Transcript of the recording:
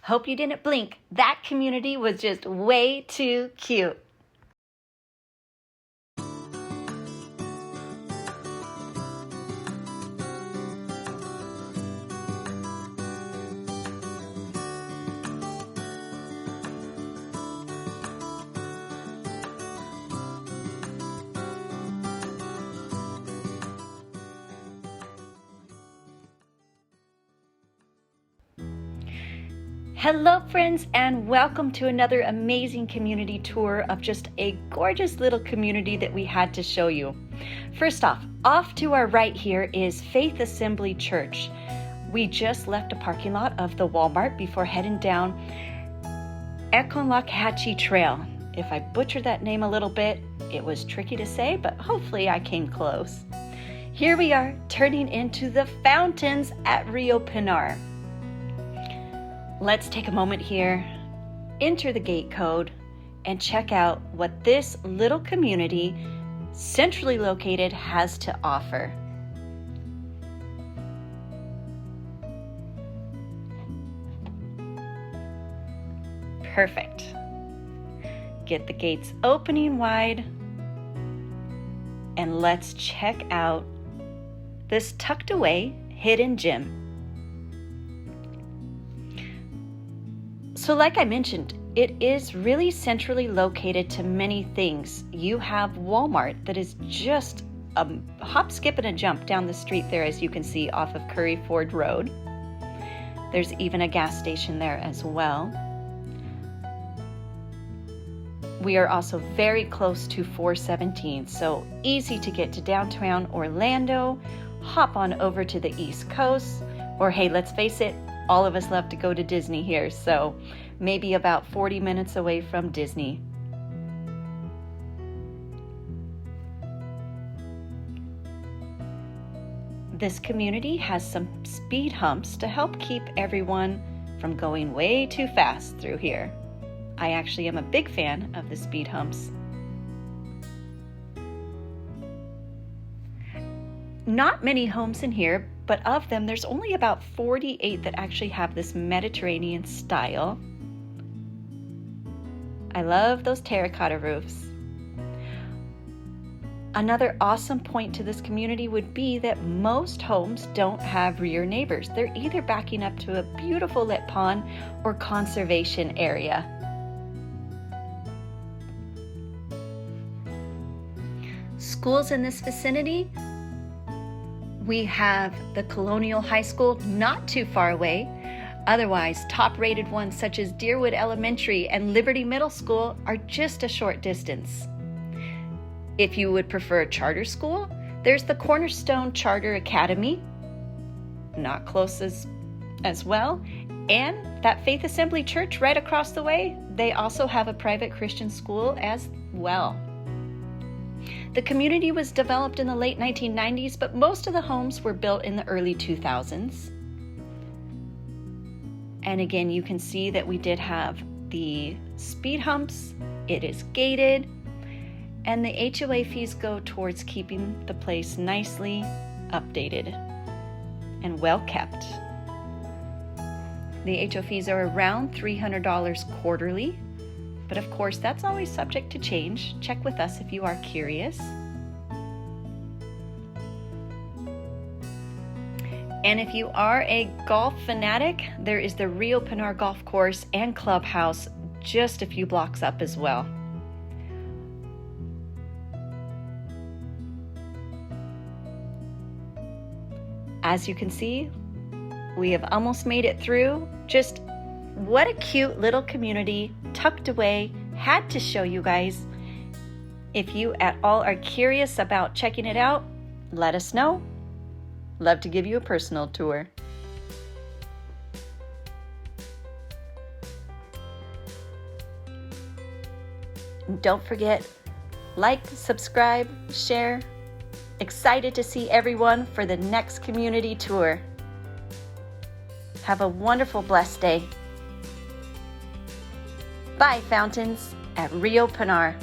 Hope you didn't blink. That community was just way too cute. Hello friends, and welcome to another amazing community tour of just a gorgeous little community that we had to show you. First off to our right here is Faith Assembly Church. We just left a parking lot of the Walmart before heading down Ekonlakahatchee Trail. If I butchered that name a little bit, it was tricky to say, but hopefully I came close. Here we are turning into the fountains at Rio Pinar. Let's take a moment here, enter the gate code, and check out what this little community, centrally located, has to offer. Perfect. Get the gates opening wide, and let's check out this tucked away hidden gem. So like I mentioned, it is really centrally located to many things. You have Walmart that is just a hop, skip, and a jump down the street there, as you can see, off of Curry Ford Road. There's even a gas station there as well. We are also very close to 417, so easy to get to downtown Orlando, hop on over to the East Coast, or hey, let's face it, all of us love to go to Disney here, so maybe about 40 minutes away from Disney. This community has some speed humps to help keep everyone from going way too fast through here. I actually am a big fan of the speed humps. Not many homes in here, but of them, there's only about 48 that actually have this Mediterranean style. I love those terracotta roofs. Another awesome point to this community would be that most homes don't have rear neighbors. They're either backing up to a beautiful lit pond or conservation area. Schools in this vicinity, we have the Colonial High School not too far away. Otherwise, top-rated ones such as Deerwood Elementary and Liberty Middle School are just a short distance. If you would prefer a charter school, there's the Cornerstone Charter Academy, not close as well, and that Faith Assembly Church right across the way, they also have a private Christian school as well. The community was developed in the late 1990s, but most of the homes were built in the early 2000s. And again, you can see that we did have the speed humps. It is gated, and the HOA fees go towards keeping the place nicely updated and well kept. The HOA fees are around $300 quarterly. But of course, that's always subject to change. Check with us if you are curious. And if you are a golf fanatic, there is the Rio Pinar Golf Course and Clubhouse just a few blocks up as well. As you can see, we have almost made it through. Just what a cute little community tucked away. Had to show you guys. If you at all are curious about checking it out, let us know. Love to give you a personal tour. Don't forget, like, subscribe, share. Excited to see everyone for the next community tour. Have a wonderful, blessed day. Bye, fountains at Rio Pinar.